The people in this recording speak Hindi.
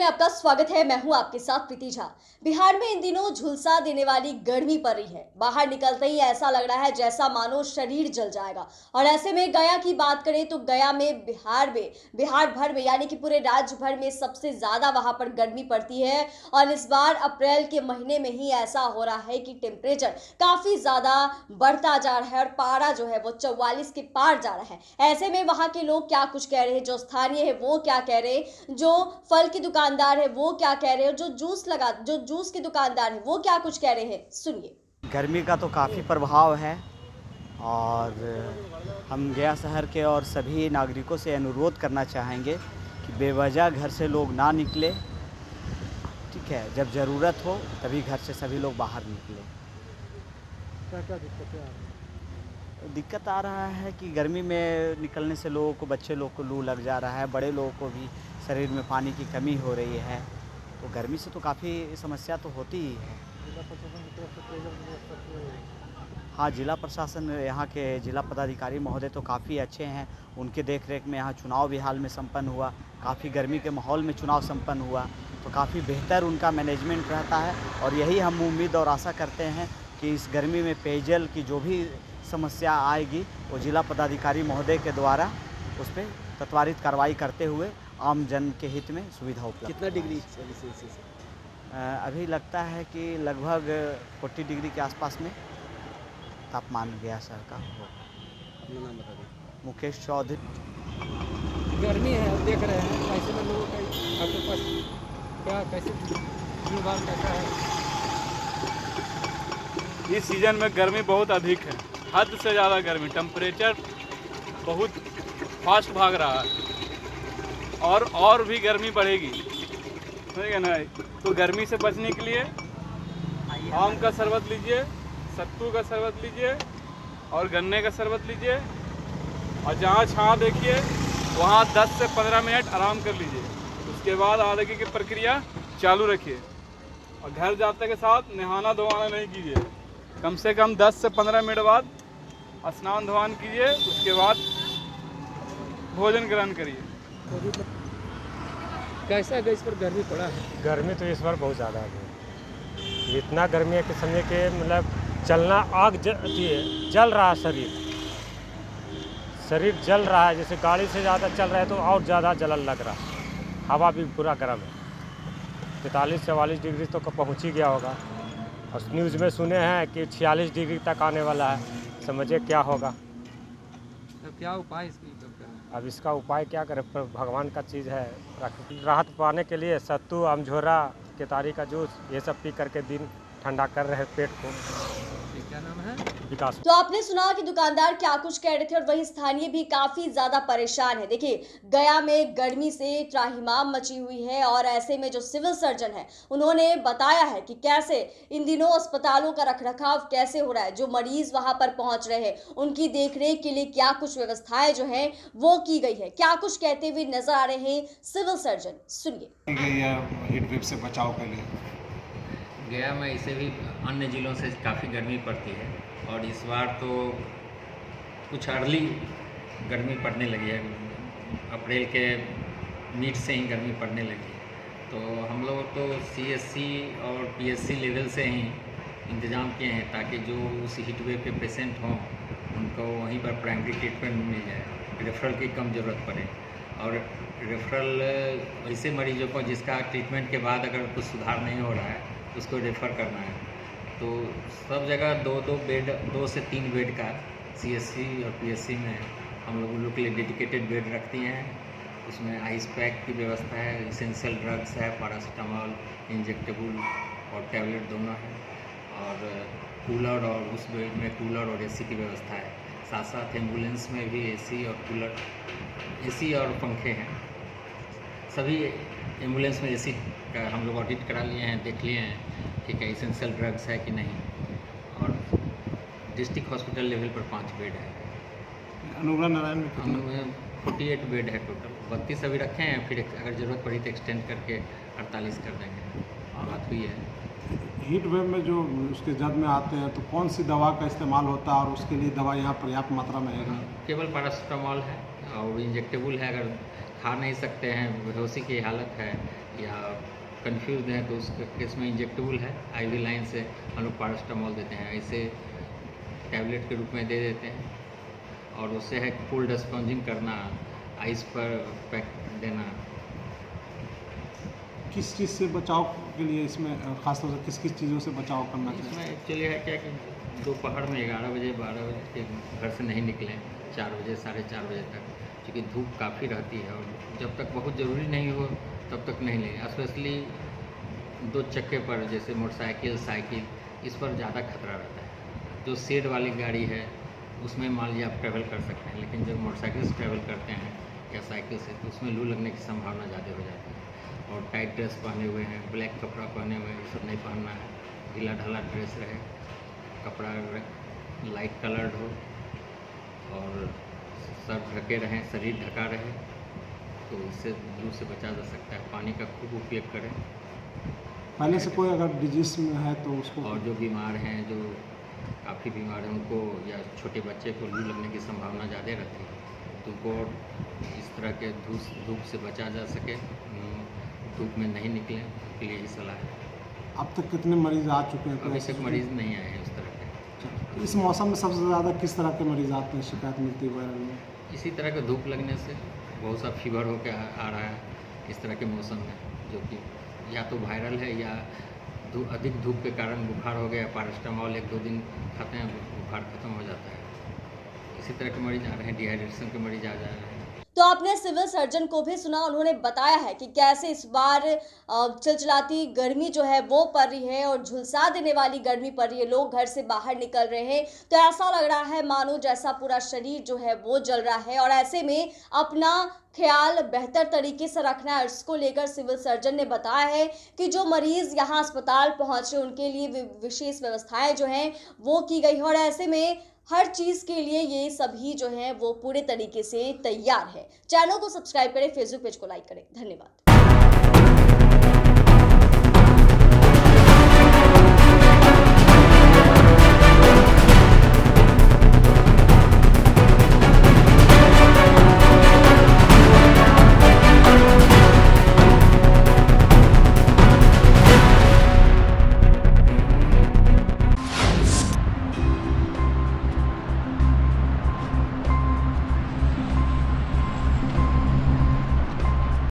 में आपका स्वागत है। मैं हूं आपके साथ प्रीति झा। बिहार में इन दिनों झुलसा देने वाली गर्मी पड़ रही है। बाहर निकलते ही ऐसा लग रहा है जैसा मानो शरीर जल जाएगा। और ऐसे में गया की बात करें तो गया में बिहार भर में यानी कि पूरे राज्य भर में सबसे ज्यादा वहां पर गर्मी पड़ती है। और इस बार अप्रैल के महीने में ही ऐसा हो रहा है कि टेम्परेचर काफी ज्यादा बढ़ता जा रहा है और पारा जो है वो 44 के पार जा रहा है। ऐसे में वहां के लोग क्या कुछ कह रहे हैं, जो स्थानीय है वो क्या कह रहे हैं, जो फल की दुकानदार है वो क्या कह रहे हैं, जो जूस के दुकानदार है वो क्या कुछ कह रहे हैं, सुनिए। गर्मी का तो काफ़ी प्रभाव है और हम गया शहर के और सभी नागरिकों से अनुरोध करना चाहेंगे कि बेवजह घर से लोग ना निकले। ठीक है, जब ज़रूरत हो तभी घर से सभी लोग बाहर निकले। क्या क्या दिक्कतें आ रही हैं? दिक्कत आ रहा है कि गर्मी में निकलने से लोगों को, बच्चे लोग को लू लग जा रहा है, बड़े लोगों को भी शरीर में पानी की कमी हो रही है। तो गर्मी से तो काफ़ी समस्या तो होती ही है। जिला प्रशासन की तरफ से पेयजल की व्यवस्था की है। हाँ, जिला प्रशासन, यहाँ के जिला पदाधिकारी महोदय तो काफ़ी अच्छे हैं। उनके देखरेख में यहाँ चुनाव भी हाल में संपन्न हुआ। काफ़ी गर्मी के माहौल में चुनाव संपन्न हुआ, तो काफ़ी बेहतर उनका मैनेजमेंट रहता है। और यही हम उम्मीद और आशा करते हैं कि इस गर्मी में पेयजल की जो भी समस्या आएगी वो जिला पदाधिकारी महोदय के द्वारा उस पर त्वरित कार्रवाई करते हुए आम जन के हित में सुविधा उपलब्ध। कितना डिग्री सेल्सियस? अभी लगता है कि लगभग 40 डिग्री के आसपास में तापमान गया शहर का हो। अपना नाम बता दें। मुकेश चौधरी। गर्मी है, अब देख रहे हैं ऐसे में लोगों का आपके पास क्या कैसे भीड़-भाड़ कैसा है? इस सीज़न में गर्मी बहुत अधिक है, हद से ज़्यादा गर्मी। टेम्परेचर बहुत फास्ट भाग रहा है और भी गर्मी बढ़ेगी, ठीक है ना। तो गर्मी से बचने के लिए आम का शरबत लीजिए, सत्तू का शरबत लीजिए और गन्ने का शरबत लीजिए। और जहाँ छाँव देखिए वहाँ 10 से 15 मिनट आराम कर लीजिए। उसके बाद आगे की प्रक्रिया चालू रखिए। और घर जाते के साथ नहाना धोवाना नहीं कीजिए। कम से कम 10 से 15 मिनट बाद स्नान ध्वान कीजिए। उसके बाद भोजन ग्रहण करिए। कैसा है इस पर गर्मी पड़ा है? गर्मी तो इस बार बहुत ज़्यादा है। इतना गर्मी है कि समझे कि मतलब चलना आग जल रहा है। शरीर जल रहा है। जैसे गाड़ी से ज़्यादा चल रहा है तो और ज़्यादा जलन लग रहा है। हवा भी पूरा गर्म है। 43-44 डिग्री तो पहुँच ही गया होगा। और न्यूज़ में सुने हैं कि 46 डिग्री तक आने वाला है। समझिए क्या होगा। तो क्या उपाय इसकी अब इसका उपाय क्या करें? पर भगवान का चीज़ है। राहत पाने के लिए सत्तू, अमझोरा, केतारी का जूस ये सब पी करके दिन ठंडा कर रहे हैं पेट को। क्या नाम है? विकास। तो आपने सुना कि दुकानदार क्या कुछ कह रहे थे और वही स्थानीय भी काफी ज्यादा परेशान है। देखिए, गया में गर्मी से त्राहिमाम मची हुई है और ऐसे में जो सिविल सर्जन है उन्होंने बताया है कि कैसे इन दिनों अस्पतालों का रखरखाव कैसे हो रहा है, जो मरीज वहां पर पहुंच रहे हैं उनकी देखरेख के लिए क्या कुछ व्यवस्थाएं जो है वो की गई है। क्या कुछ कहते हुए नजर आ रहे हैं सिविल सर्जन, सुनिए। हीट वेव से बचाव के लिए गया में इसे भी अन्य ज़िलों से काफ़ी गर्मी पड़ती है और इस बार तो कुछ अर्ली गर्मी पड़ने लगी है। अप्रैल के मिड से ही गर्मी पड़ने लगी है। तो हम लोग तो CSC और PSC लेवल से ही इंतज़ाम किए हैं ताकि जो उस हीट वेव के पेशेंट हों उनको वहीं पर प्राइमरी ट्रीटमेंट मिल जाए, रेफरल की कम ज़रूरत पड़े। और रेफरल ऐसे मरीजों को जिसका ट्रीटमेंट के बाद अगर कुछ सुधार नहीं हो रहा है उसको रेफ़र करना है। तो सब जगह 2 से 3 बेड का CSC और PSC में हम लोगों के लिए डेडिकेटेड बेड रखती हैं। उसमें आइस पैक की व्यवस्था है, इसेंशियल ड्रग्स है, पैरासीटामॉल, इंजेक्टेबल और टैबलेट दोनों है। और कूलर, और उस बेड में कूलर और AC की व्यवस्था है। साथ साथ एम्बुलेंस में भी AC और पंखे हैं। सभी एम्बुलेंस में AC का हम लोग ऑडिट करा लिए हैं, देख लिए हैं ठीक है इसेंशियल ड्रग्स है कि नहीं। और डिस्ट्रिक्ट हॉस्पिटल लेवल पर 5 बेड है। अनुग्रह नारायण में 48 बेड है टोटल। 32 अभी रखे हैं, फिर अगर ज़रूरत पड़ी तो एक्सटेंड करके 48 कर देंगे। बात हुई है। हीट वेव में जो उसके जद में आते हैं तो कौन सी दवा का इस्तेमाल होता है और उसके लिए दवा यहाँ पर्याप्त मात्रा में है? केवल पैरासीटामॉल है और इंजेक्टेबल है। अगर खा नहीं सकते हैं, बेहोशी की हालत है या कंफ्यूज हैं, तो उस केस में इंजेक्टेबल है, IV लाइन से हम लोग पैरास्टामोल देते हैं, ऐसे टैबलेट के रूप में दे देते हैं। और उससे है कोल्ड स्पॉन्जिंग करना, आइस पर पैक देना। किस चीज़ से बचाव के लिए इसमें खासतौर से किस किस चीज़ों से बचाव करना चाहिए? इसमें एक्चुअली है क्या कि दोपहर में 11 बजे 12 बजे के घर से नहीं निकलें, 4 बजे 4:30 बजे तक, क्योंकि धूप काफ़ी रहती है और जब तक बहुत ज़रूरी नहीं हो तब तक नहीं लें। स्पेशली 2 चक्के पर जैसे मोटरसाइकिल, साइकिल, इस पर ज़्यादा खतरा रहता है। जो शेड वाली गाड़ी है उसमें मान लीजिए आप ट्रैवल कर सकते हैं, लेकिन जब मोटरसाइकिल से ट्रैवल करते हैं या साइकिल से तो उसमें लू लगने की संभावना ज़्यादा हो जाती है। और टाइट ड्रेस पहने हुए हैं, ब्लैक कपड़ा पहने हुए हैं, ये सब नहीं पहनना है। ढीला ढाला ड्रेस रहे, कपड़ा लाइट कलर्ड हो और सर ढके रहें, शरीर ढका रहे, तो इससे लू से बचा जा सकता है। पानी का खूब उपयोग करें। पहले से कोई अगर डिजीज में है तो उसको और जो बीमार हैं, जो काफ़ी बीमार हैं, उनको या छोटे बच्चे को लू लगने की संभावना ज़्यादा रहती है, तो उनको इस तरह के धूप से बचा जा सके, धूप में नहीं निकलें, इसके लिए ही सलाह है। अब तक कितने मरीज आ चुके हैं? अभी तक मरीज़ नहीं आए हैं उस तरह के। तो इस मौसम में सबसे ज़्यादा किस तरह के मरीज आते हैं, शिकायत मिलती है वायरल में? इसी तरह का धूप लगने से बहुत सा फीवर होकर आ रहा है इस तरह के मौसम में, जो कि या तो वायरल है या अधिक धूप के कारण बुखार हो गया। पैरास्टामोल 1-2 दिन खाते हैं, बुखार खत्म हो जाता है। इसी तरह के मरीज आ रहे हैं, डिहाइड्रेशन के मरीज आ जा रहे हैं। तो आपने सिविल सर्जन को भी सुना, उन्होंने बताया है कि कैसे इस बार चिलचिलाती गर्मी जो है वो पड़ रही है और झुलसा देने वाली गर्मी पड़ रही है। लोग घर से बाहर निकल रहे हैं तो ऐसा लग रहा है मानो जैसा पूरा शरीर जो है वो जल रहा है। और ऐसे में अपना ख्याल बेहतर तरीके से रखना है, इसको लेकर सिविल सर्जन ने बताया है कि जो मरीज यहाँ अस्पताल पहुंचे उनके लिए विशेष व्यवस्थाएं जो हैं वो की गई है। और ऐसे में हर चीज़ के लिए ये सभी जो हैं वो पूरे तरीके से तैयार है। चैनल को सब्सक्राइब करें, फेसबुक पेज को लाइक करें। धन्यवाद।